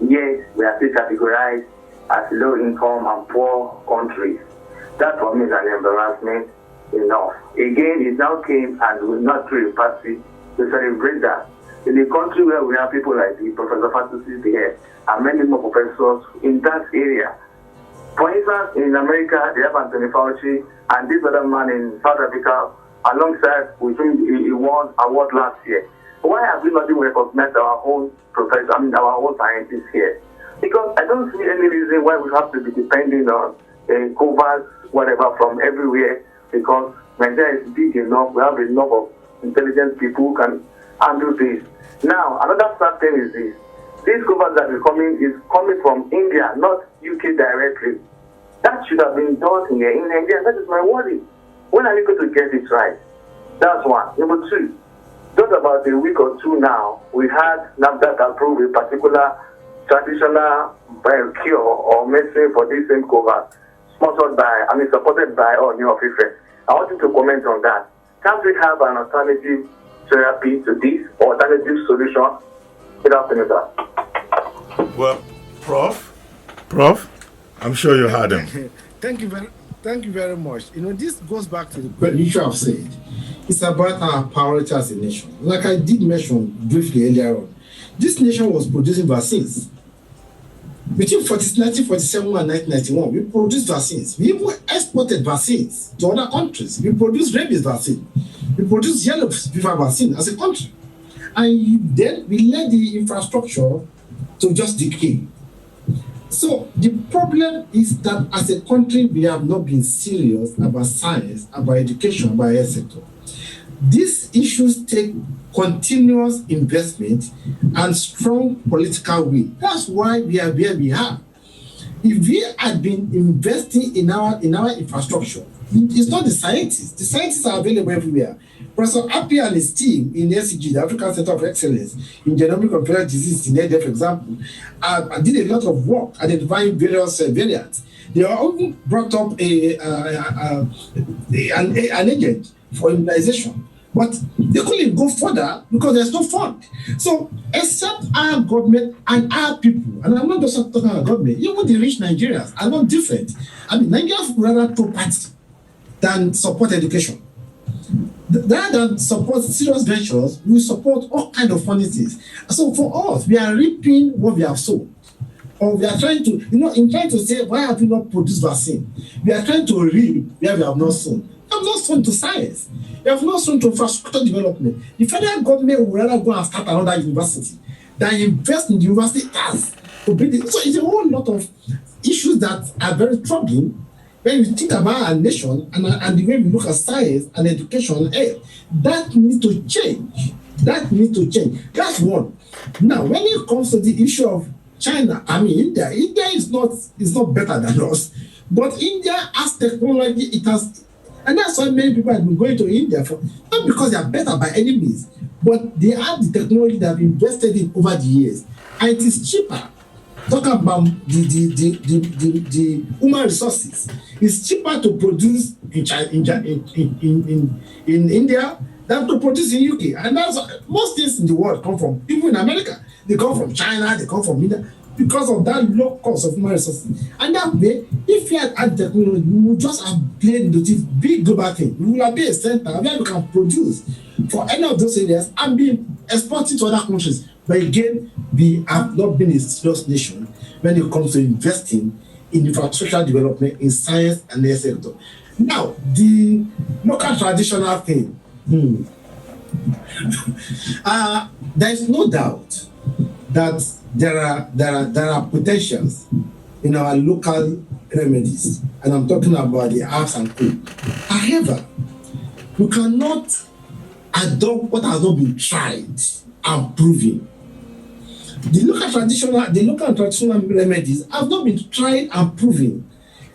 Yes, we are still categorized as low income and poor countries. That for me is an embarrassment enough. Again, it now came and will not through a party to celebrate that. In a country where we have people like the Professor Fatusi there and many more professors in that area. For instance, in America, they have Anthony Fauci and this other man in South Africa, alongside with whom he won award last year. Why have we not even recognized our own professors, our own scientists here? Because I don't see any reason why we have to be depending on covers, whatever, from everywhere, because Nigeria is big enough, we have enough of intelligent people who can handle this. Now, another sad thing is this. This covers that is coming from India, not UK directly. That should have been done here in Nigeria. That is my worry. When are we going to get it right? That's one. Number two, just about a week or two now, we had NAFDAC approve a particular traditional cure or medicine for this same cover, supported by all new officers. I want you to comment on that. Can't we have an alternative therapy to this or alternative solution? Good afternoon, sir. Well, Prof, I'm sure you heard him. Thank you very much. This goes back to the issue I've said. It's about our priority as a nation. Like I did mention briefly earlier on, this nation was producing vaccines. Between 1947 and 1991, we produced vaccines. We even exported vaccines to other countries. We produced rabies vaccine. We produced yellow fever vaccine as a country. And then we let the infrastructure to just decay. So the problem is that as a country, we have not been serious about science, about education, about health sector. These issues take continuous investment and strong political will. That's why we are where we are. If we had been investing in our infrastructure, it's not the scientists. The scientists are available everywhere. Professor Api and his team in SCG, the African Center of Excellence in Genomic Infectious Disease in India, for example, did a lot of work identifying various variants. They also brought up an agent for immunization. But they couldn't go further because there's no fund. So, except our government and our people, and I'm not just talking about government, even the rich Nigerians are not different. Nigerians would rather property than support education. Rather than support serious ventures, we support all kinds of funny things. So, for us, we are reaping what we have sown. Or we are trying to, in trying to say, why have we not produced vaccine? We are trying to reap where we have not sown. We have not sown to science. We have not sown to infrastructure development. The federal government would rather go and start another university than invest in the university as to bring it. So it's a whole lot of issues that are very troubling when you think about our nation and the way we look at science and education, that needs to change. That needs to change. That's one. Now, when it comes to the issue of China, I mean India is not better than us, but India has technology. It has, and that's why many people have been going to India for, not because they are better by any means, but they have the technology that have been invested in over the years, and it is cheaper. Talk about the human resources. It's cheaper to produce in China, in India than to produce in UK. And that's most things in the world come from, even in America, they come from China, they come from India, because of that low cost of human resources. And that way, if you had technology, we would just have played this big global thing. We will be a center where we can produce for any of those areas and be exporting to other countries. But again, we have not been a serious nation when it comes to investing in infrastructural development, in science and the sector. Now, the local traditional thing, there is no doubt that there are potentials in our local remedies, and I'm talking about the herbs and co. However, we cannot adopt what has not been tried and proven. The local traditional remedies have not been tried and proven.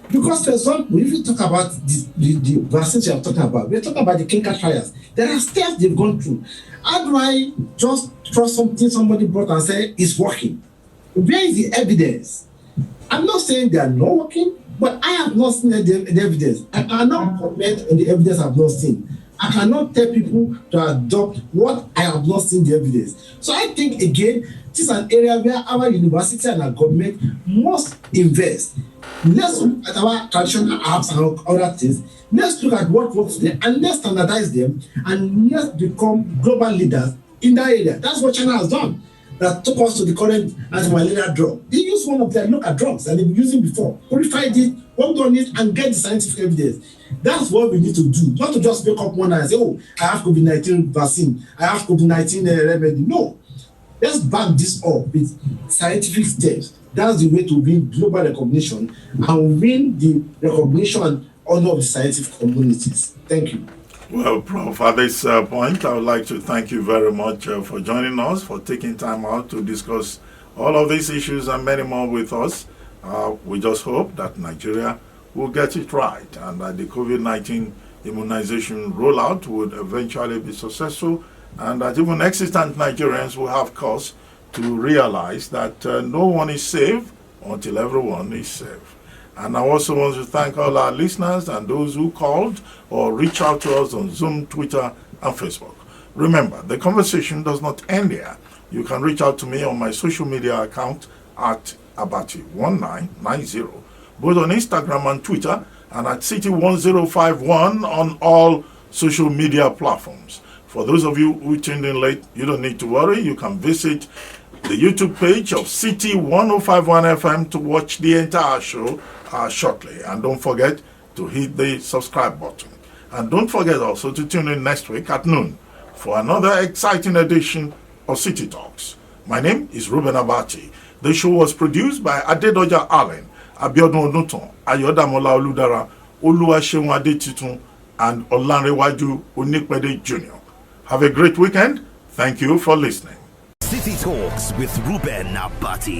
Because, for example, if you talk about the vaccines you are talking about, we're talking about the clinical trials. There are steps they've gone through. How do I just trust something somebody brought and say it's working? Where is the evidence? I'm not saying they are not working, but I have not seen the evidence. I cannot comment on the evidence I have not seen. I cannot tell people to adopt what I have not seen the evidence. So I think, again, this is an area where our university and our government must invest. Let's look at our traditional apps and other things. Let's look at what works there and let's standardize them and let's become global leaders in that area. That's what China has done. That took us to the current anti-malaria drug. They used one of their local drugs that they've been using before, purified it, worked on it, and get the scientific evidence. That's what we need to do. Not to just wake up one night and say, oh, I have COVID-19 vaccine, I have COVID-19 remedy. No. Let's back this up with scientific steps. That's the way to win global recognition and win the recognition and honor of the scientific communities. Thank you. Well, Prof, at this point, I would like to thank you very much for joining us, for taking time out to discuss all of these issues and many more with us. We just hope that Nigeria will get it right and that the COVID-19 immunization rollout would eventually be successful and that even existent Nigerians will have cause to realize that no one is safe until everyone is safe. And I also want to thank all our listeners and those who called or reached out to us on Zoom, Twitter, and Facebook. Remember, the conversation does not end here. You can reach out to me on my social media account at Abati1990, both on Instagram and Twitter, and at City1051 on all social media platforms. For those of you who tuned in late, you don't need to worry. You can visit the YouTube page of City 1051 FM to watch the entire show shortly. And don't forget to hit the subscribe button. And don't forget also to tune in next week at noon for another exciting edition of City Talks. My name is Reuben Abati. The show was produced by Adedoja Allen, Abiodun Onuton, Ayodamola Oludara, Oluwaseun Adetitun, and Olanrewaju Onikpede Jr. Have a great weekend. Thank you for listening. City Talks with Reuben Abati.